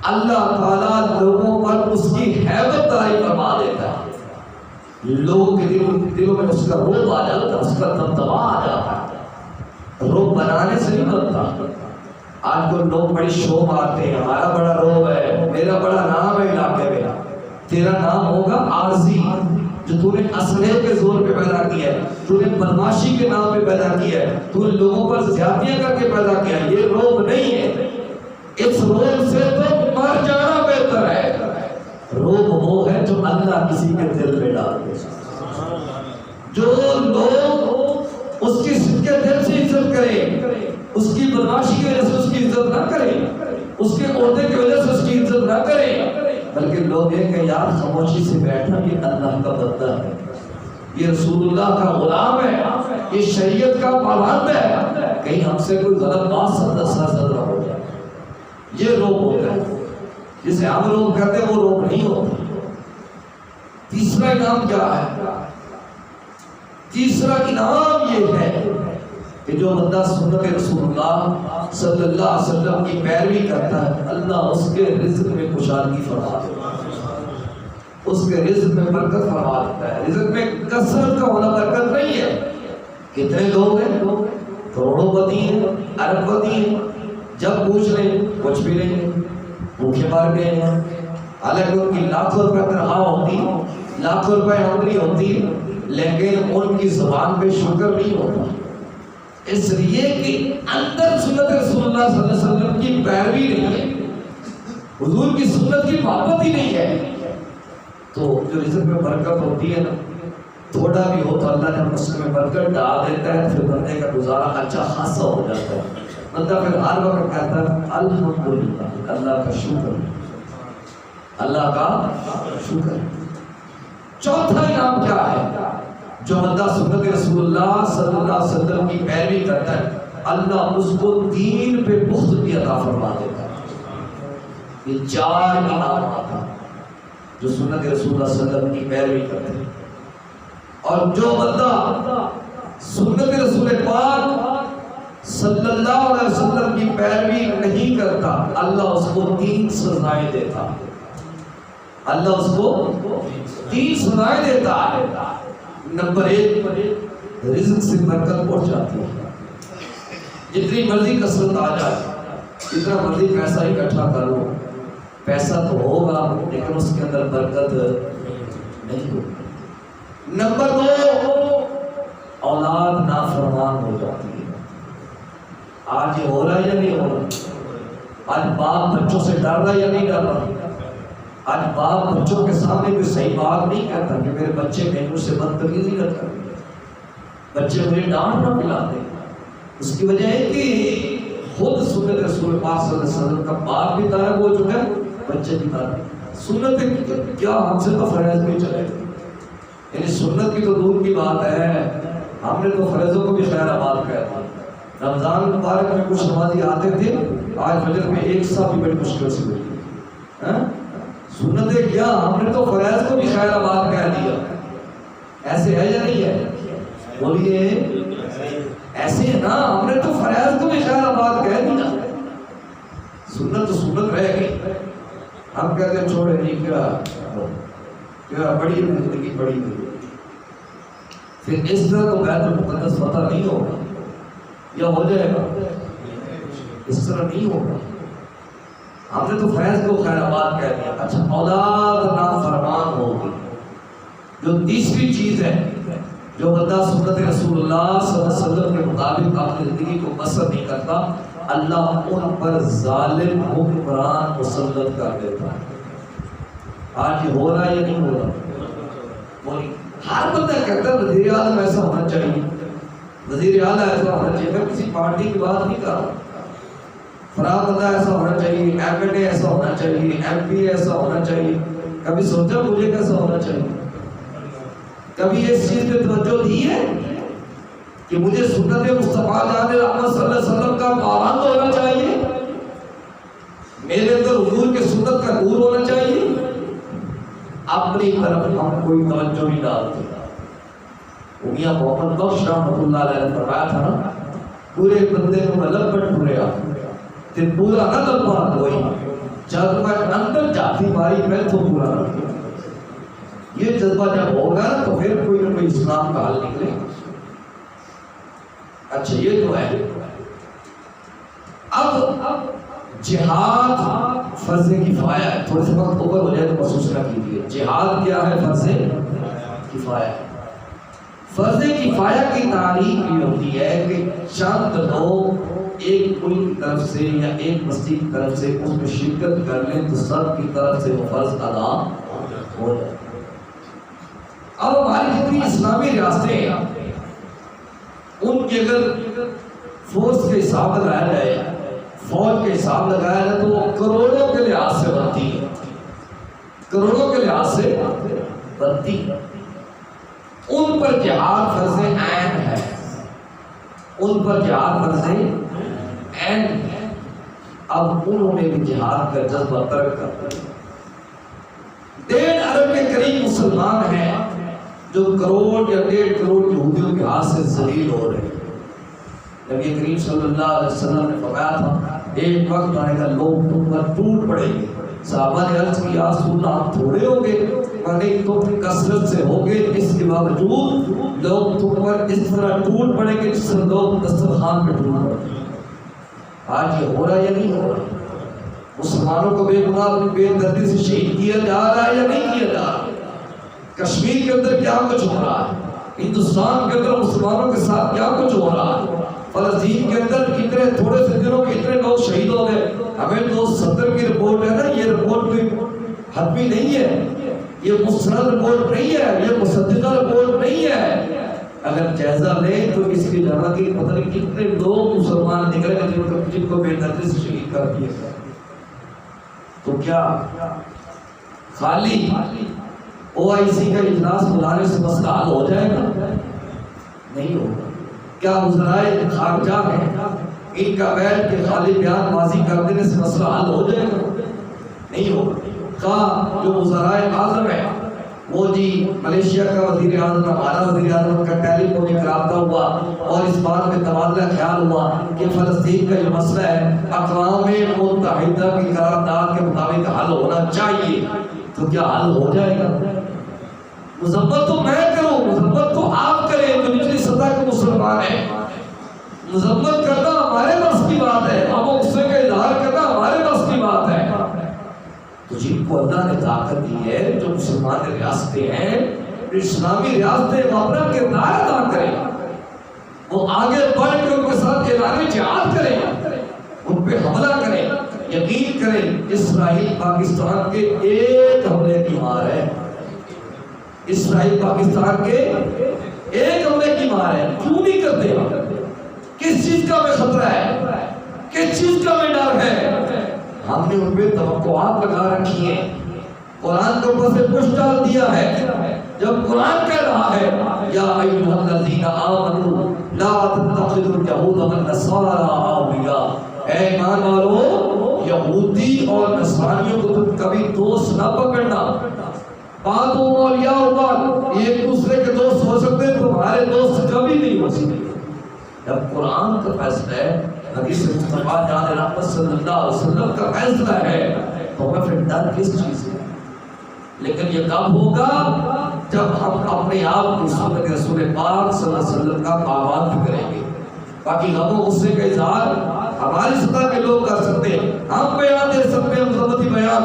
اللہ تعالیٰ لوگوں پر اس کی ہیبت طاری فرما دیتا ہے، لوگوں کے دلوں میں اس کا روب آ جاتا ہے، اس کا دبدبا آ جاتا ہے۔ روب بنانے سے نہیں بنتا۔ آج کو لوگ بڑی شو مارتے ہیں، ہمارا بڑا روب ہے، میرا بڑا نام ہے علاقے میں۔ تیرا نام ہوگا عارضی، جو تو نے اسلحے کے زور پہ پیدا کیا ہے، تو نے بدماشی کے نام پہ پیدا کیا ہے، تو نے لوگوں پر زیادتیاں کر کے پیدا کیا ہے۔ یہ روب نہیں ہے، اس روب سے تو مر جانا بہتر ہے۔ روب وہ ہے جو اللہ کسی کے دل میں ڈال دے۔ جو لوگ اس کی کے دل سے عزت کرے، اس کی بدماشی کی وجہ سے اس کی عزت نہ کرے، اس کے عہدے کی وجہ سے اس کی عزت نہ کرے، بلکہ لوگ ہیں کہ یار خاموشی سے بیٹھا، یہ اللہ کا بندہ ہے، یہ رسول اللہ کا غلام ہے، یہ شریعت کا پابند ہے، کہیں ہم سے کوئی غلط بات صدر ہو جائے، یہ روک ہوتا ہے، جسے ہم لوگ کہتے ہیں وہ روک نہیں ہوتا۔ تیسرا انعام کیا ہے؟ تیسرا انعام یہ ہے کہ جو بندہ سنت رسول اللہ صلی اللہ علیہ وسلم کی پیروی کرتا ہے، اللہ اس کے رزق میں کشادگی فرما دیتا ہے، اس کے رزق میں برکت فرما دیتا ہے۔ رزق میں کثرت کا ہونا برکت نہیں ہے۔ کتنے لوگ ہیں؟ کروڑوں پتی ہیں، ارب پتی ہیں، جب پوچھ لیں کچھ بھی نہیں ہے، بھوکے مار گئے ہیں، حالانکہ ان کی لاکھوں روپے تنخواہ ہوتی، لاکھوں روپے آمدنی ہوتی، لیکن ان کی زبان پہ شکر نہیں ہوتا، اس لیے کہ اندر سنت رسول اللہ صلی اللہ علیہ وسلم کی پیروی نہیں ہے، حضور کی سنت کی محبت ہی نہیں ہے۔ تو جو رزق میں برکت ہوتی ہے نا، تھوڑا بھی ہو تو اللہ جب اس میں برکت ڈال دیتا ہے، پھر بندے کا گزارا اچھا خاصا ہو جاتا ہے، بندہ پھر ہر وقت کہتا ہے الحمدللہ، اللہ کا شکر، اللہ کا شکر۔ چوتھا انعام کیا ہے؟ جو بندہ سنت رسول اللہ صلی اللہ علیہ وسلم کی پیروی کرتا ہے، اللہ اس کو دین پہ بخت بھی عطا فرما دیتا ہے۔ یہ چار انعامات ہیں جو سنت رسول اللہ صلی اللہ علیہ وسلم کی پیروی کرتے ہیں۔ اور جو بندہ سنت رسول پاک صلی اللہ علیہ وسلم کی پیروی نہیں کرتا، اللہ اس کو تین سزائیں دیتا ہے، اللہ اس کو تین سزائیں دیتا ہے۔ نمبر ایک، رزق سے برکت پہنچ جاتی ہے، جتنی مرضی کثرت آ جائے، جتنا مرضی پیسہ اکٹھا کر لو، پیسہ تو ہوگا لیکن اس کے اندر برکت نہیں ہوگی۔ نمبر دو، اولاد نافرمان ہو جاتی ہے۔ آج یہ ہو رہا ہے یا نہیں ہو رہا؟ آج باپ بچوں سے ڈر رہا ہے یا نہیں ڈر رہا؟ آج باپ بچوں کے سامنے کوئی صحیح بات نہیں کہتا کہ میرے بچے میرے سے بدتمیزی نہ کریں، بچے مجھے ڈانٹ نہ پلاتے۔ اس کی وجہ ہے کہ خود سنت رسول پاک صلی اللہ علیہ وسلم کا باپ بھی طالب ہو چکا ہے، بچے بھی طالب۔ سنت کیا ہم سے تو فرائض بھی چلے گا، یعنی سنت کی تو دور کی بات ہے، ہم نے تو فرائضوں کو بھی خیر آباد کہہ دیا۔ رمضان مبارک میں کچھ نمازی آتے تھے، آج فجر میں ایک ساتھ بھی بڑی مشکل سے ہوئی۔ سنتیں کیا، ہم نے تو فرائض کو بھی خیر آباد کہہ دیا۔ ایسے ہے یا نہیں ہے؟ بولیے ایسے ہے نا، ہم نے تو فرائض کو بھی خیر آباد کہہ دیا، سنت تو سنت رہ گئی۔ ہم کہتے ہیں چھوڑے نہیں، کیا بڑی زندگی بڑی ہوئی، پھر اس طرح تو بیت المقدس فتح نہیں ہوگا یا ہو جائے گا؟ اس طرح نہیں ہوگا۔ ہم نے تو فیض کو خیر آباد کہہ دیا۔ اچھا، اولاد نافرمان ہوگی۔ جو تیسری چیز ہے، جو بندہ سنت رسول اللہ صلی اللہ علیہ وسلم کے مطابق اپنی زندگی کو بسر نہیں کرتا، اللہ ان پر ظالم حکمران مسلط کر دیتا ہے۔ آج یہ ہو رہا ہے یا نہیں ہو رہا؟ ہر بندہ کہتا ہے وزیر اعظم ایسا ہونا چاہیے، وزیر اعلیٰ ایسا ہونا چاہیے۔ میں کسی پارٹی کی بات نہیں کر رہا، فلاں بندہ ایسا ہونا چاہیے، ایم ایل اے ایسا ہونا چاہیے، ایم پی ایسا ہونا چاہیے۔ کبھی سوچا مجھے کیسا ہونا چاہیے؟ کبھی اس چیز پہ توجہ دی ہے کہ مجھے سنت مصطفیٰ جان رحمت صلی اللہ علیہ وسلم کا پابند ہونا چاہیے، میرے اندر حضور کے سنت کا نور ہونا چاہیے؟ اپنی طرف ہم کوئی توجہ نہیں ڈالتے۔ میاں محمد بخش رحمۃ اللہ علیہ نے فرمایا تھا نا، پورے بندے کو لپٹ پوریا تے پورا نہ لپا کوئی، جب میں اندر جاتی ماری میں تو پورا نہ کیا۔ یہ جذبہ جب ہوگا تو پھر کوئی نہ کوئی اسلام کا حل نکلے۔ اچھا، یہ تو ہے۔ اب جہاد فرض کفایہ ہے، تھوڑے سے وقت اوپر ہو جائے تو محسوس نہ کیجیے۔ جہاد کیا ہے؟ فرض کفایہ۔ فرض کفایہ کی تعریف یہ ہوتی ہے کہ چند لوگ ایک ملک کی طرف سے یا ایک مسجد کی طرف سے اس میں شرکت کر لیں تو سب کی طرف سے وہ فرض ادا ہو جائے۔ اب ہماری جتنی اسلامی ریاستیں ہیں ان کی اگر فورس کے حساب لگایا جائے، فوج کے حساب لگایا جائے تو وہ کروڑوں کے لحاظ سے بنتی ہے، کروڑوں کے لحاظ سے بنتی ہے۔ ان پر جہاد فرض عین ہے، ان پر جہاد فرض عین ہے۔ اب انہوں نے بھی جہاد کا جذبہ ترک کر دیا۔ 1.5 ارب کے قریب مسلمان ہیں جو کروڑ یا 1.5 کروڑ یہودیوں کے ہاتھ سے ذلیل ہو رہے ہیں۔ نبی کریم صلی اللہ علیہ وسلم نے فرمایا تھا ایک وقت آئے گا لوگ تم پر ٹوٹ پڑیں گے۔ صحابہ نے عرض کی یا رسول اللہ ہم تھوڑے ہو گئے، مگر تم کثرت سے ہو گئے، اس کے باوجود لوگ تم پر اس طرح ٹوٹ پڑیں گے جس طرح لوگ دسترخوان پہ ٹوٹ پڑتے ہیں۔ آج یہ ہو رہا ہے یا نہیں ہو رہا؟ مسلمانوں کو بے گناہ بے دردی سے شہید کیا جا رہا ہے یا نہیں کیا جا رہا؟ کشمیر کے اندر کیا کچھ ہو رہا ہے، ہندوستان کے اندر مسلمانوں کے ساتھ کیا کچھ ہو رہا ہے، فلسطین کے اندر اتنے تھوڑے سے دنوں میں اتنے لوگ شہید ہو گئے۔ ہمیں 270 کی رپورٹ ہے نا، یہ رپورٹ کوئی حتمی نہیں ہے، یہ مستند رپورٹ نہیں ہے، یہ مصدقہ رپورٹ نہیں ہے۔ اگر جائزہ لیں تو اس کی جگہ کی پتہ نہیں کتنے لوگ مسلمان نکلے گئے جن کو بے دردی سے شہید کر دیا گیا۔ تو کیا خالی OIC کا اجلاس بلانے سے مسئلہ حل ہو جائے گا؟ نہیں ہوگا۔ کیا وزرائے خارجہ ہیں ان کا بیٹھ کے خالی بیان بازی کر دینے سے مسئلہ حل ہو جائے گا؟ نہیں ہوگا۔ جو وزرائے اعظم ہے وہ جی ملیشیا کا وزیر اعظم، ہمارا وزیر اعظم کا ٹیلی فونک رابطہ ہوا اور اس بات میں تبادلہ خیال ہوا کہ فلسطین کا جو مسئلہ ہے اقوام متحدہ کی قرارداد کے مطابق حل ہونا چاہیے، تو کیا حل ہو جائے گا؟ مذمت تو میں کروں، مذمت تو آپ کریں جو نچلی سطح کے مسلمان ہیں۔ مذمت کرنا ہمارے بس کی بات ہے، ہم غصے کا اظہار کرنا ہمارے بس کی بات ہے۔ تو جن کو اللہ نے طاقت دی ہے، جو مسلمان ریاستیں ہیں، اسلامی ریاستیں، وہ اپنا کردار ادا کریں، وہ آگے بڑھ کے ان کے ساتھ اعلان جہاد کریں، ان پہ حملہ کریں۔ یقین کریں اسرائیل پاکستان کے ایک حملے کی مار ہے، اسرائیل پاکستان کے ایک حملے کی مار ہے۔ کیوں نہیں کرتے؟ کس چیز کا ہمیں خطرہ ہے، کس چیز کا ہمیں ڈر ہے؟ ہم نے ان پہ توقعات لگا رکھی ہیں، قرآن کے اوپر سے پش ڈال دیا ہے۔ جب قرآن کہہ رہا ہے یا ایھا الذین آمنوا لا تتخذوا اليہود والنصارى اولیاء، اے ایمان والو یہودی اور نصرانیوں کو تم کبھی دوست نہ پکڑنا۔ بعضهم اولیاء بعض، یہ ایک دوسرے کے دوست ہو سکتے ہیں، تمہارے دوست کبھی نہیں ہو سکتے۔ جب قرآن کا فیصلہ ہے، حدیث مصطفیٰ جان رحمت صلی اللہ علیہ وسلم کا فیصلہ ہے، تو ہمیں پھر ڈر کس چیز ہے؟ لیکن یہ کب ہوگا؟ جب ہم اپنے آپ کو سنت رسول پاک صلی اللہ علیہ وسلم کا پابند کریں گے۔ باقی غم و غصے کا اظہار ہماری سطح کے لوگ کر سکتے ہیں، ہم بیان دے سکتے ہیں، مذہبی بیان۔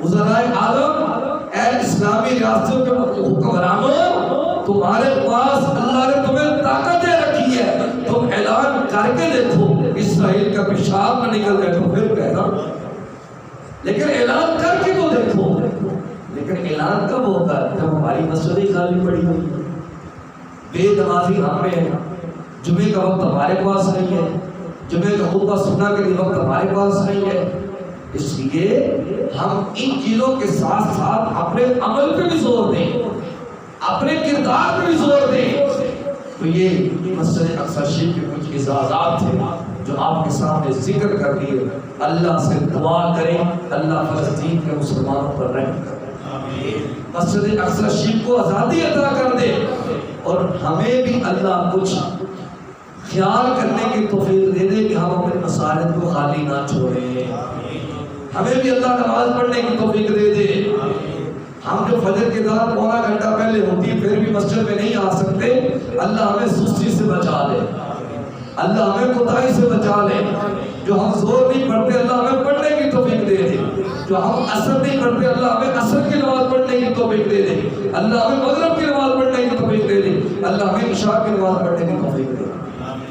وزرائے عالم، اے اسلامی ریاستوں کے حکمرانوں، تمہارے پاس اللہ نے تمہیں طاقت دے رکھی ہے، تم اعلان کر کے دیکھو، اسرائیل کا پیشاب نہ نکل جائے تو پھر کہنا، لیکن اعلان کر کے تو دیکھو۔ لیکن اعلان کب ہوگا؟ جب ہماری مسجدیں خالی پڑی ہوئی، بے نمازی ہم میں ہے، جمعے کا وقت ہمارے پاس نہیں ہے، جمعے کا خطبہ سننا کے لیے وقت ہمارے پاس نہیں ہے۔ اس لیے ہم ان چیزوں کے ساتھ ساتھ اپنے عمل پہ بھی زور دیں، اپنے کردار پہ بھی زور دیں۔ تو یہ مسجد اقصی شریف کے کچھ اعزازات تھے جو آپ کے سامنے ذکر کر دیے۔ اللہ سے دعا کریں اللہ فلسطین کے مسلمانوں پر رحم کرے، مسجد اقصی شریف کو آزادی عطا کر دے، اور ہمیں بھی اللہ کچھ خیال کرنے کی توفیق دے دے کہ ہم اپنے مساجد کو خالی نہ چھوڑیں، ہمیں بھی اللہ نماز پڑھنے کی توفیق دے دے۔ ہم جو فجر کے بعد پونا گھنٹہ پہلے ہوتی پھر بھی مسجد میں نہیں آ سکتے، اللہ ہمیں سستی سے بچا لے، اللہ ہمیں کوتاہی سے بچا لے۔ جو ہم زور نہیں پڑھتے اللہ ہمیں پڑھنے کی توفیق دے دے، جو ہم اثر نہیں پڑھتے اللہ ہمیں اثر کی نماز پڑھنے کی توفیق دے دے، اللہ ہمیں مغرب کی نماز پڑھنے کی توفیق دے دے، اللہ ہمیں عشاء کی نماز پڑھنے کی توفیق دے۔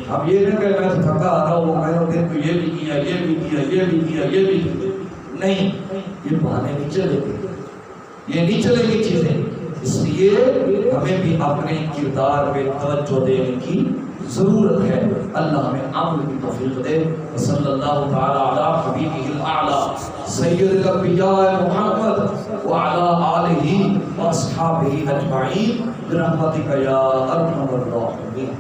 اب یہ نہ کہ میں تھکا آ رہا ہوں، میں نے تو یہ بھی کیا، یہ بھی کیا، یہ بھی کیا، یہ بھی کیا، نہیں، یہ بہانے نہیں چلے گی، یہ نہیں چلے گی چیزیں۔ اس لیے ہمیں بھی اپنے کردار پہ توجہ دینے کی ضرورت ہے. اللہ ہمیں عمل کی توفیق دے. صلی اللہ تعالی علی حبیبہ الاعلی سید الانبیاء محمد وعلی آلہ واصحابہ اجمعین برحمتک یا ارحم الراحمین.